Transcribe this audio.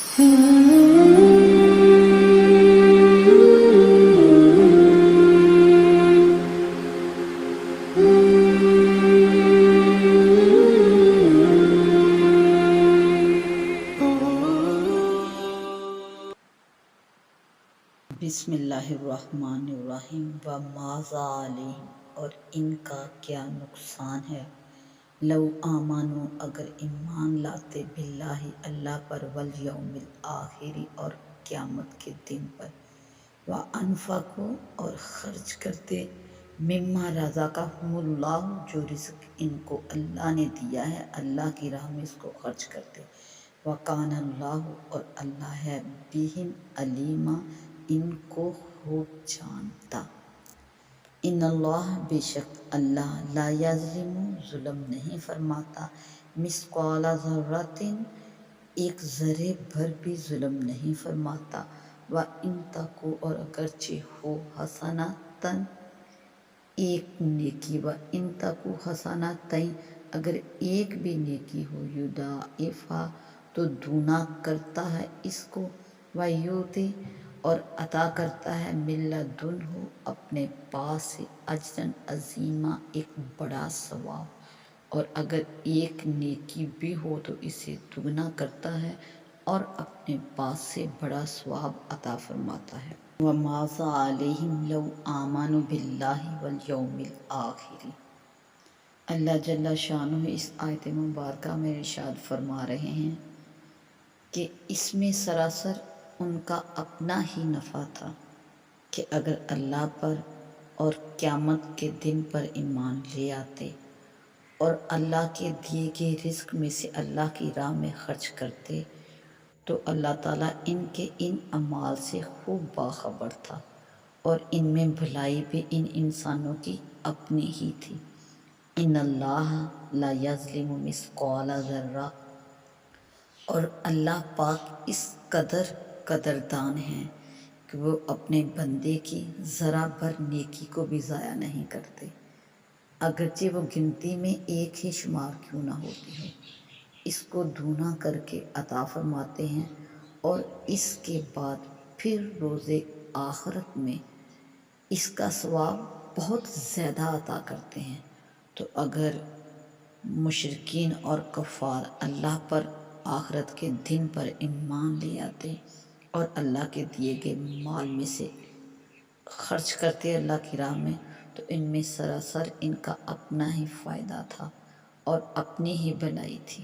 بسم اللہ الرحمن الرحیم وماذا علیہم، اور ان کا کیا نقصان ہے، لو آمنوا، اگر ایمان لاتے، باللہ اللہ پر، والیوم الآخر، اور قیامت کے دن پر، وانفقوا، اور خرچ کرتے، مما رزقہم اللہ، جو رزق ان کو اللہ نے دیا ہے، اللہ کی راہ میں اس کو خرچ کرتے، وکان اللہ، اور اللہ ہے، بہم علیما، ان کو خوب جانتا، ان اللہ، بے شک اللہ، لا یظلم، ظلم نہیں فرماتا، مثقال ذرۃ، ایک ذرے بھر بھی ظلم نہیں فرماتا، وَإِن تَکُ، اور اگرچہ ہو، حسنۃ، ایک نیکی، وَإِن تَکُ حسنۃ، اگر ایک بھی نیکی ہو، یضاعفھا، تو دونا کرتا ہے اس کو، وَیُؤْتِ، اور عطا کرتا ہے، من لدنہ، اپنے پاس سے، اجرًا عظیما، ایک بڑا ثواب، اور اگر ایک نیکی بھی ہو تو اسے دگنا کرتا ہے اور اپنے پاس سے بڑا ثواب عطا فرماتا ہے۔ وَمَاذَا عَلَيْهِمْ لَوْ آمَنُوا بِاللَّهِ وَالْيَوْمِ الْآخِرِ، اللہ جل شانہ اس آیت مبارکہ میں ارشاد فرما رہے ہیں کہ اس میں سراسر ان کا اپنا ہی نفع تھا کہ اگر اللہ پر اور قیامت کے دن پر ایمان لے آتے اور اللہ کے دیے گئے رزق میں سے اللہ کی راہ میں خرچ کرتے تو اللہ تعالیٰ ان کے ان اعمال سے خوب باخبر تھا، اور ان میں بھلائی بھی ان انسانوں کی اپنی ہی تھی۔ ان اللہ لا یظلم مثقال ذرہ، اور اللہ پاک اس قدر قدردان ہیں کہ وہ اپنے بندے کی ذرا بھر نیکی کو بھی ضائع نہیں کرتے، اگرچہ وہ گنتی میں ایک ہی شمار کیوں نہ ہوتی ہو، اس کو دونا کر کے عطا فرماتے ہیں، اور اس کے بعد پھر روز آخرت میں اس کا ثواب بہت زیادہ عطا کرتے ہیں۔ تو اگر مشرکین اور کفار اللہ پر، آخرت کے دن پر ایمان لے آتے اور اللہ کے دیے گئے مال میں سے خرچ کرتے اللہ کی راہ میں، تو ان میں سراسر ان کا اپنا ہی فائدہ تھا اور اپنی ہی بھلائی تھی۔